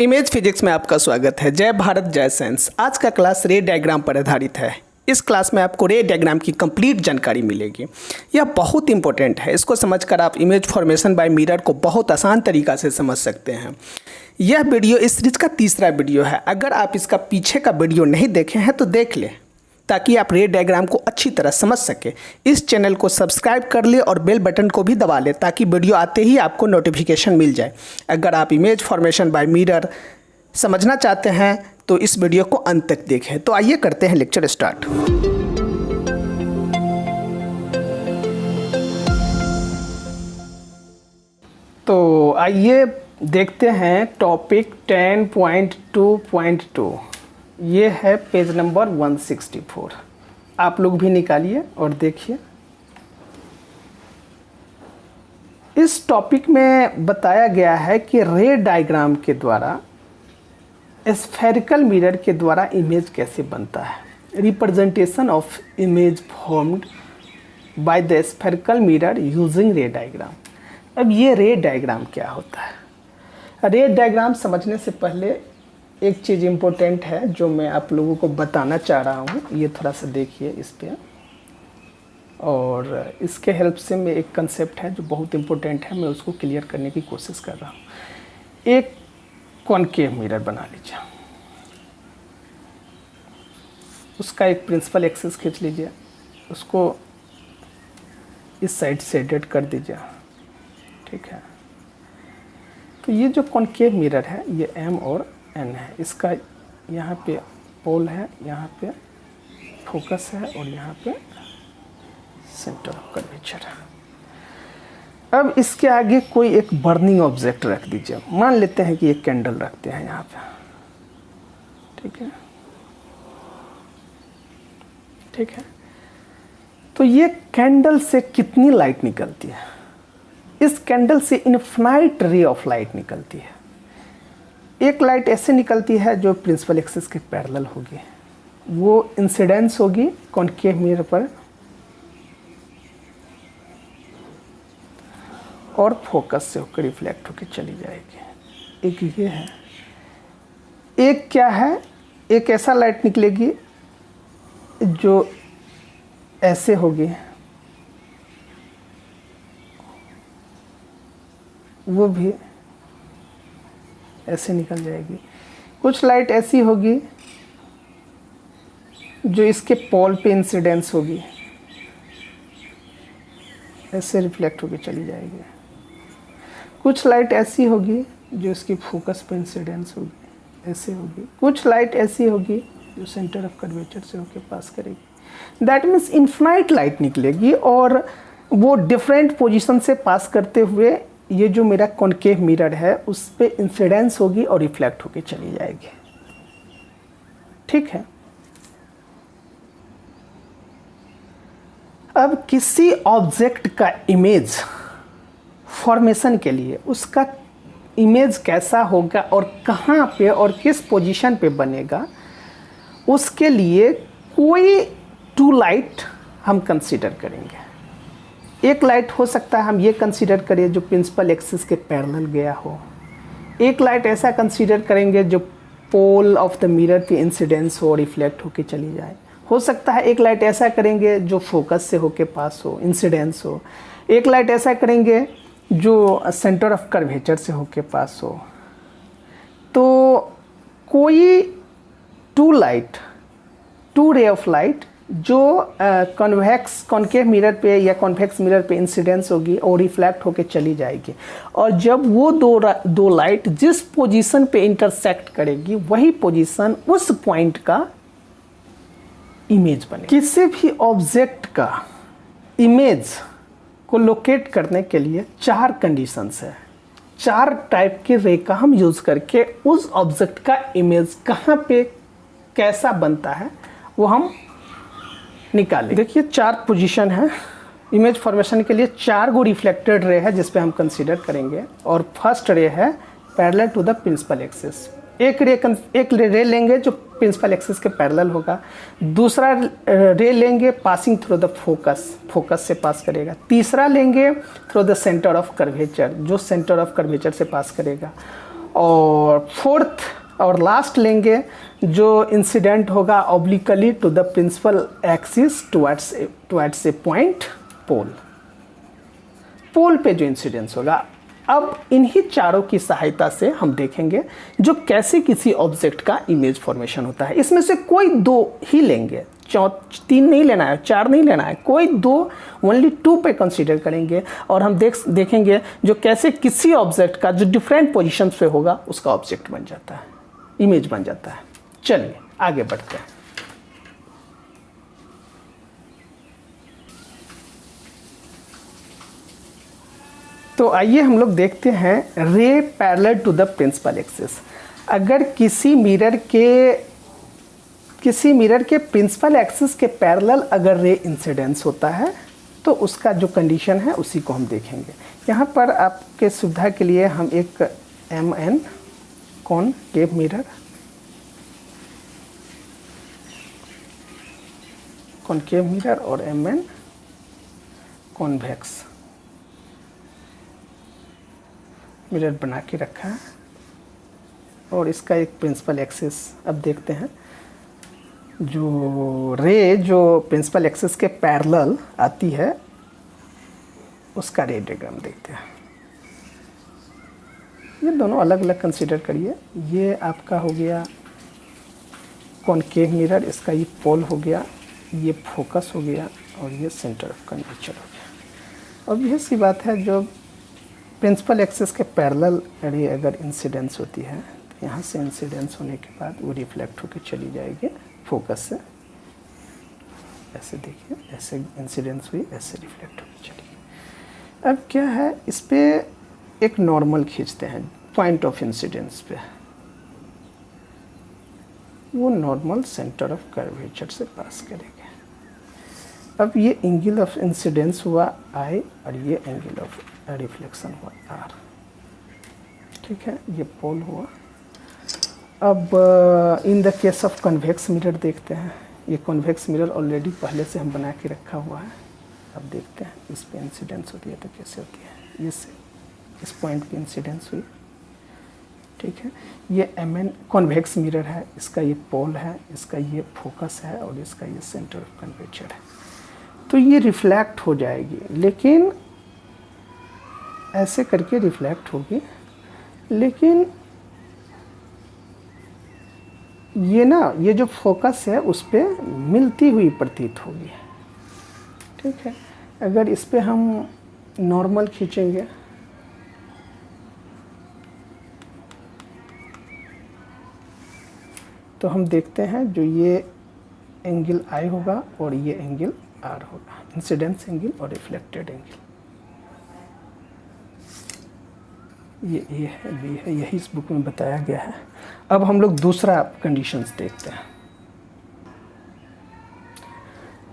Image physics में आपका स्वागत है। जय भारत जय साइंस। आज का क्लास रे डायग्राम पर आधारित है। इस क्लास में आपको रे डायग्राम की कंप्लीट जानकारी मिलेगी। यह बहुत इंपॉर्टेंट है। इसको समझकर आप इमेज फॉर्मेशन बाय मिरर को बहुत आसान तरीक़ा से समझ सकते हैं। यह वीडियो इस सीरीज का तीसरा वीडियो है। अगर आप इसका पीछे का वीडियो नहीं देखे हैं तो देख लें, ताकि आप रे डायग्राम को अच्छी तरह समझ सके। इस चैनल को सब्सक्राइब कर ले और बेल बटन को भी दबा ले, ताकि वीडियो आते ही आपको नोटिफिकेशन मिल जाए। अगर आप इमेज फॉर्मेशन बाय मिरर समझना चाहते हैं तो इस वीडियो को अंत तक देखें। तो आइए करते हैं लेक्चर स्टार्ट। तो आइए देखते हैं टॉपिक 10.2.2। ये है पेज नंबर 164। आप लोग भी निकालिए और देखिए। इस टॉपिक में बताया गया है कि रे डायग्राम के द्वारा स्फेरिकल मिरर के द्वारा इमेज कैसे बनता है। Representation of image formed by the spherical mirror using रे डायग्राम। अब ये रे डायग्राम क्या होता है? रे डायग्राम समझने से पहले एक चीज़ इम्पोर्टेंट है जो मैं आप लोगों को बताना चाह रहा हूँ। ये थोड़ा सा देखिए इस पर, और इसके हेल्प से मैं एक कंसेप्ट है जो बहुत इम्पोर्टेंट है, मैं उसको क्लियर करने की कोशिश कर रहा हूँ। एक कॉनकेव मिरर बना लीजिए, उसका एक प्रिंसिपल एक्सिस खींच लीजिए, उसको इस साइड से डेट कर दीजिए, ठीक है। तो ये जो कॉनकेव मिरर है ये M और N है। इसका यहाँ पे पोल है, यहाँ पे फोकस है और यहाँ पे सेंटर ऑफ कर्वेचर है। अब इसके आगे कोई एक बर्निंग ऑब्जेक्ट रख दीजिए। मान लेते हैं कि एक कैंडल रखते हैं यहाँ पे, ठीक है, ठीक है। तो ये कैंडल से कितनी लाइट निकलती है? इस कैंडल से इनफाइनाइट रे ऑफ लाइट निकलती है। एक लाइट ऐसे निकलती है जो प्रिंसिपल एक्सिस के पैरेलल होगी, वो इंसिडेंस होगी कॉनकेव मिरर पर और फोकस से होकर रिफ्लेक्ट होकर चली जाएगी। एक ये है। एक क्या है, एक ऐसा लाइट निकलेगी जो ऐसे होगी, वो भी ऐसे निकल जाएगी। कुछ लाइट ऐसी होगी जो इसके पोल पे इंसिडेंस होगी, ऐसे रिफ्लेक्ट होकर चली जाएगी। कुछ लाइट ऐसी होगी जो इसकी फोकस पे इंसिडेंस होगी, ऐसे होगी। कुछ लाइट ऐसी होगी जो सेंटर ऑफ कर्वेचर से होकर पास करेगी। दैट मीन्स इनफाइनाइट लाइट निकलेगी और वो डिफरेंट पोजीशन से पास करते हुए ये जो मेरा कॉनकेव मिरर है उस पे इंसिडेंस होगी और रिफ्लेक्ट होकर चली जाएगी, ठीक है। अब किसी ऑब्जेक्ट का इमेज फॉर्मेशन के लिए उसका इमेज कैसा होगा और कहाँ पे और किस पोजीशन पे बनेगा, उसके लिए कोई टू लाइट हम कंसीडर करेंगे। एक लाइट हो सकता है हम ये कंसीडर करें जो प्रिंसिपल एक्सिस के पैरेलल गया हो। एक लाइट ऐसा कंसीडर करेंगे जो पोल ऑफ द मिरर पे इंसिडेंस हो, रिफ्लेक्ट होके चली जाए। हो सकता है एक लाइट ऐसा करेंगे जो फोकस से होके पास हो, इंसिडेंस हो। एक लाइट ऐसा करेंगे जो सेंटर ऑफ कर्वेचर से होके पास हो। तो कोई टू रे ऑफ लाइट जो कॉन्वेक्स मिरर पे या कॉन्वेक्स मिरर पे इंसिडेंस होगी और रिफ्लेक्ट होके चली जाएगी। और जब वो दो लाइट जिस पोजीशन पे इंटरसेक्ट करेगी वही पोजीशन उस पॉइंट का इमेज बने। किसी भी ऑब्जेक्ट का इमेज को लोकेट करने के लिए 4 कंडीशंस है। 4 टाइप के रे का हम यूज करके उस ऑब्जेक्ट का इमेज कहाँ पे कैसा बनता है वो हम निकालें। देखिए 4 पोजीशन है इमेज फॉर्मेशन के लिए। 4 गो रिफ्लेक्टेड रे है जिस पे हम कंसीडर करेंगे। और फर्स्ट रे है parallel to the principal axis. एक रे लेंगे जो प्रिंसिपल एक्सिस के पैरेलल होगा। दूसरा रे लेंगे पासिंग थ्रू द फोकस से पास करेगा। तीसरा लेंगे through the centre of curvature जो सेंटर ऑफ कर्वेचर से पास करेगा। और फोर्थ और लास्ट लेंगे जो इंसिडेंट होगा obliquely to the principal axis towards a point pole, pole पे जो इंसिडेंस होगा। अब इन्हीं चारों की सहायता से हम देखेंगे जो कैसे किसी ऑब्जेक्ट का इमेज फॉर्मेशन होता है। इसमें से कोई दो ही लेंगे, 3 नहीं लेना है, 4 नहीं लेना है, कोई दो, ओनली 2 पे कंसीडर करेंगे और हम देखेंगे जो कैसे किसी ऑब्जेक्ट का जो डिफरेंट पोजीशन पे होगा उसका ऑब्जेक्ट बन जाता है, इमेज बन जाता है। चलिए आगे बढ़ते हैं। तो आइए हम लोग देखते हैं ray parallel to the principal axis. अगर किसी मिरर के प्रिंसिपल एक्सिस के पैरेलल अगर रे इंसिडेंस होता है तो उसका जो कंडीशन है उसी को हम देखेंगे। यहाँ पर आपके सुविधा के लिए हम एक MN concave mirror, concave mirror और MN कॉन्वेक्स मिरर बना के रखा है और इसका एक प्रिंसिपल एक्सिस। अब देखते हैं जो रे जो प्रिंसिपल एक्सिस के पैरेलल आती है उसका रे डायग्राम देखते हैं। ये दोनों अलग अलग कंसीडर करिए। ये आपका हो गया कॉनकेव मिरर, इसका ये पोल हो गया, ये फोकस हो गया और ये सेंटर ऑफ कर्वेचर हो गया। अब यह सी बात है जो प्रिंसिपल एक्सिस के पैरेलल रे अगर इंसिडेंस होती है तो यहाँ से इंसिडेंस होने के बाद वो रिफ्लेक्ट होकर चली जाएगी फोकस से। ऐसे देखिए, ऐसे इंसिडेंस हुई, ऐसे रिफ्लेक्ट होकर चली गई। अब क्या है, इस पर एक नॉर्मल खींचते हैं पॉइंट ऑफ इंसिडेंस पे। वो नॉर्मल सेंटर ऑफ कर्वेचर से पास करेंगे। अब ये एंगल ऑफ इंसिडेंस हुआ I और ये एंगल ऑफ रिफ्लेक्शन हुआ R। ठीक है, ये पोल हुआ। अब in the case of convex mirror देखते हैं। ये कन्वेक्स मिरर ऑलरेडी पहले से हम बना के रखा हुआ है। अब देखते हैं इस पे इंसिडेंस होती है तो कैसे होती है। इस पॉइंट पे इंसिडेंस हुई। ठीक है, ये MN कॉन्वेक्स मिरर है, इसका ये पोल है, इसका ये फोकस है और इसका ये सेंटर ऑफ कर्वेचर है। तो ये रिफ्लेक्ट हो जाएगी, लेकिन ऐसे करके रिफ्लेक्ट होगी, लेकिन ये ना, ये जो फोकस है उस पर मिलती हुई प्रतीत होगी। ठीक है, अगर इस पे हम नॉर्मल खींचेंगे तो हम देखते हैं जो ये एंगल I होगा और ये एंगल R होगा, इंसिडेंस एंगल और रिफ्लेक्टेड एंगल। ये A है, B है, यही इस बुक में बताया गया है। अब हम लोग दूसरा कंडीशंस देखते हैं।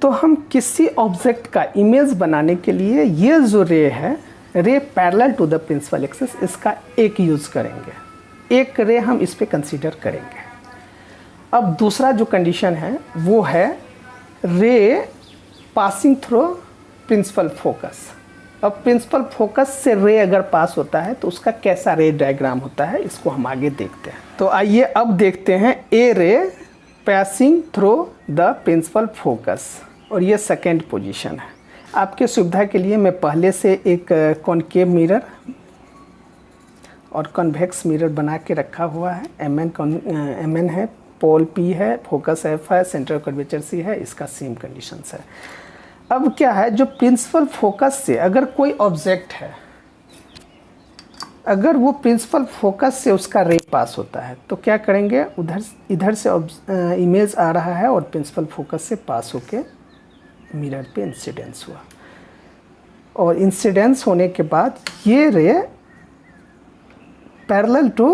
तो हम किसी ऑब्जेक्ट का इमेज बनाने के लिए ये जो रे है, ray parallel to the principal axis, इसका एक यूज करेंगे। एक रे हम इस पे कंसीडर करेंगे। अब दूसरा जो कंडीशन है वो है ray passing through principal focus. अब प्रिंसिपल फोकस से रे अगर पास होता है तो उसका कैसा रे डायग्राम होता है, इसको हम आगे देखते हैं। तो आइए अब देखते हैं a ray passing through the principal focus, और ये सेकेंड पोजीशन है। आपके सुविधा के लिए मैं पहले से एक कॉनकेव मिरर और कन्वेक्स मिरर बना के रखा हुआ है। MN है, पोल P है, फोकस F है, सेंटर कर्वेचर C है, इसका सेम कंडीशंस है। अब क्या है, जो प्रिंसिपल फोकस से अगर कोई ऑब्जेक्ट है, अगर वो प्रिंसिपल फोकस से उसका रे पास होता है तो क्या करेंगे, इधर से इमेज आ रहा है और प्रिंसिपल फोकस से पास होके मिरर पे इंसिडेंस हुआ, और इंसिडेंस होने के बाद ये ray parallel to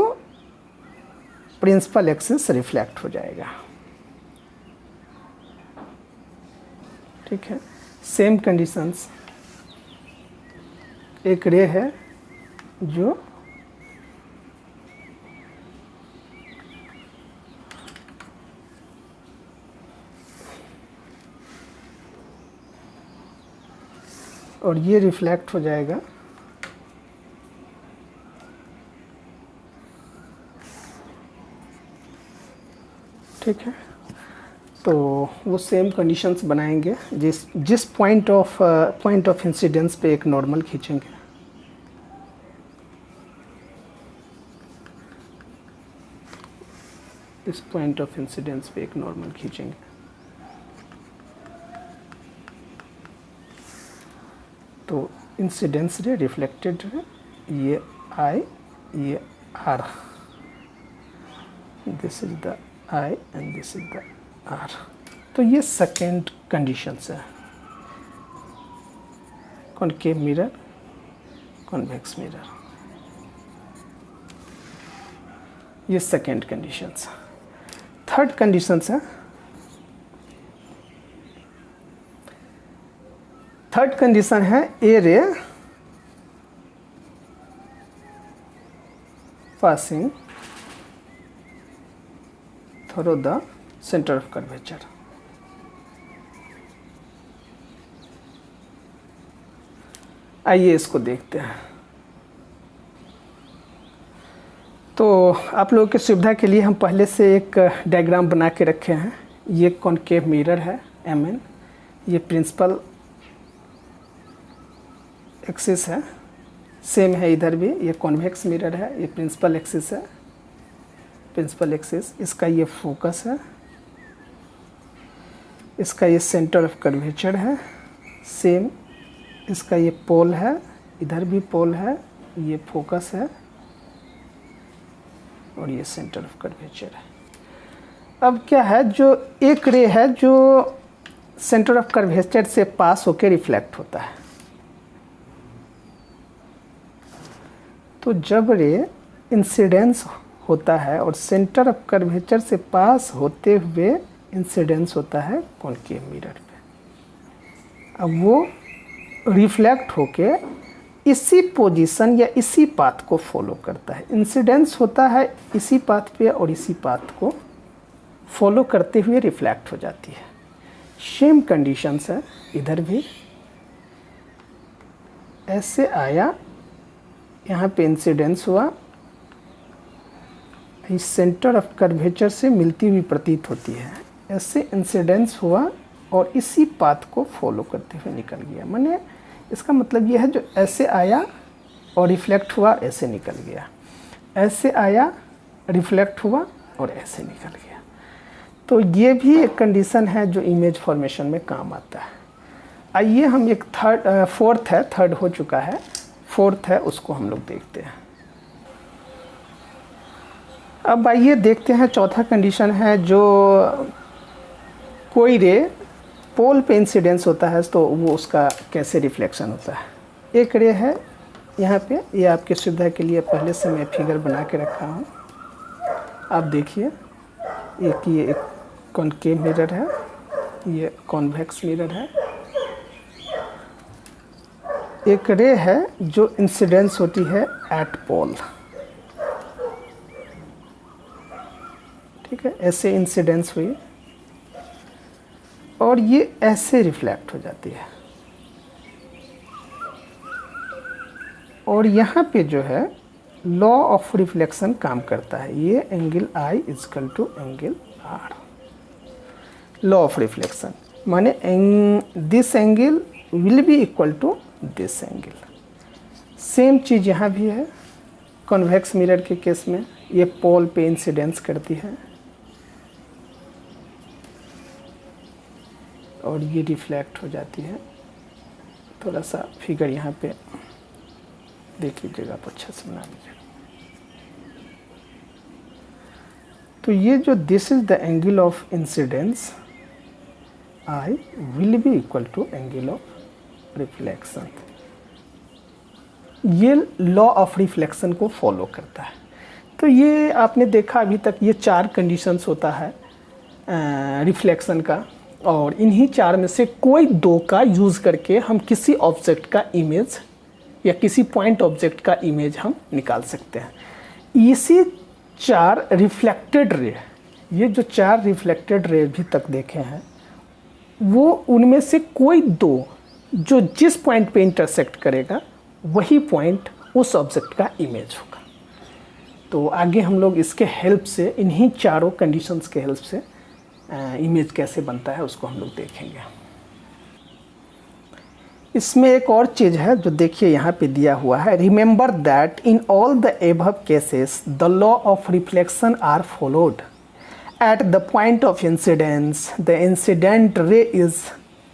principal axis reflect हो जाएगा। ठीक है, सेम कंडीशंस। एक रे है जो और ये रिफ्लेक्ट हो जाएगा ठीक है, तो वो सेम कंडीशंस बनाएंगे। जिस पॉइंट ऑफ इंसिडेंस पे एक नॉर्मल खींचेंगे, इस पॉइंट ऑफ इंसिडेंस पे एक नॉर्मल खींचेंगे, तो इंसिडेंस रे रिफ्लेक्टेड रे ये आई, ये R, this is the I and this is the R. तो ये सेकेंड कंडीशंस है, कॉनकेव मिरर, कॉन्वेक्स मिरर, ये सेकेंड कंडीशंस। थर्ड कंडीशंस है, थर्ड कंडीशन है ए रे passing through the center of curvature। आइए इसको देखते हैं। तो आप लोगों की सुविधा के लिए हम पहले से एक डायग्राम बना के रखे हैं। ये कॉनकेव मिरर है MN, ये प्रिंसिपल एक्सिस है, सेम है इधर भी। ये कॉन्वेक्स मिरर है, ये प्रिंसिपल एक्सिस है, प्रिंसिपल एक्सिस। इसका ये फोकस है, इसका ये सेंटर ऑफ कर्वेचर है, सेम। इसका ये पोल है, इधर भी पोल है, ये फोकस है और ये सेंटर ऑफ कर्वेचर है। अब क्या है, जो एक रे है जो सेंटर ऑफ कर्वेचर से पास होकर रिफ्लेक्ट होता है। तो जब रे इंसिडेंस होता है और सेंटर ऑफ कर्वेचर से पास होते हुए इंसिडेंस होता है कॉनकेव मिरर पे, अब वो रिफ्लेक्ट होके इसी पोजीशन या इसी पाथ को फॉलो करता है। इंसिडेंस होता है इसी पाथ पे और इसी पाथ को फॉलो करते हुए रिफ्लेक्ट हो जाती है। सेम कंडीशंस है इधर भी, ऐसे आया, यहाँ पे इंसिडेंस हुआ, इस सेंटर ऑफ कर्वेचर से मिलती हुई प्रतीत होती है। ऐसे इंसिडेंस हुआ और इसी पाथ को फॉलो करते हुए निकल गया। माने इसका मतलब यह है, जो ऐसे आया और रिफ्लेक्ट हुआ, ऐसे निकल गया, ऐसे आया, रिफ्लेक्ट हुआ और ऐसे निकल गया। तो ये भी एक कंडीशन है जो इमेज फॉर्मेशन में काम आता है। आइए हम एक फोर्थ है, थर्ड हो चुका है, फोर्थ है, उसको हम लोग देखते हैं। अब आइए देखते हैं चौथा कंडीशन है, जो कोई रे पोल पे इंसिडेंस होता है तो वो उसका कैसे रिफ्लेक्शन होता है। एक रे है यहाँ पे, ये आपकी सुविधा के लिए पहले से मैं फिगर बना के रखा हूँ। आप देखिए, ये एक कॉनकेव मिरर है, ये कॉन्वेक्स मिरर है। एक रे है जो इंसिडेंस होती है एट पोल, ठीक है, ऐसे इंसिडेंस हुई और ये ऐसे रिफ्लेक्ट हो जाती है। और यहाँ पे जो है लॉ ऑफ रिफ्लेक्शन काम करता है। ये angle I equal to angle R, law of reflection माने this angle will be equal to this angle. Same चीज़ यहाँ भी है। कॉन्वेक्स मिरर के केस में ये पोल पे इंसिडेंस करती है और ये रिफ्लेक्ट हो जाती है। थोड़ा सा फिगर यहाँ पे देख लीजिएगा, आप अच्छा से बना लीजिएगा। तो ये जो this is the angle of incidence I will be equal to angle of reflection. ये लॉ ऑफ रिफ्लेक्शन को फॉलो करता है। तो ये आपने देखा अभी तक, ये 4 कंडीशंस होता है रिफ्लेक्शन का, और इन्हीं 4 में से कोई 2 का यूज़ करके हम किसी ऑब्जेक्ट का इमेज या किसी पॉइंट ऑब्जेक्ट का इमेज हम निकाल सकते हैं। इसी 4 रिफ्लेक्टेड रे, ये जो 4 रिफ्लेक्टेड रे अभी तक देखे हैं, वो उनमें से कोई 2 जो जिस पॉइंट पे इंटरसेक्ट करेगा वही पॉइंट उस ऑब्जेक्ट का इमेज होगा। तो आगे हम लोग इसके हेल्प से, इन्हीं 4 कंडीशंस के हेल्प से इमेज कैसे बनता है उसको हम लोग देखेंगे। इसमें एक और चीज़ है जो देखिए यहाँ पे दिया हुआ है, remember that in all the above cases the law of reflection are followed at the point of incidence the incident ray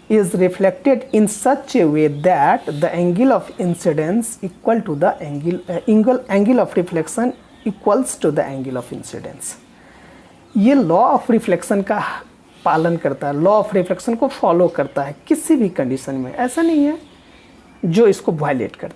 is reflected in such a way that the angle of incidence equal to the angle of reflection equals to the angle of incidence। ये law of reflection का पालन करता है, law of reflection को follow करता है किसी भी कंडीशन में, ऐसा नहीं है जो इसको वायलेट करता है।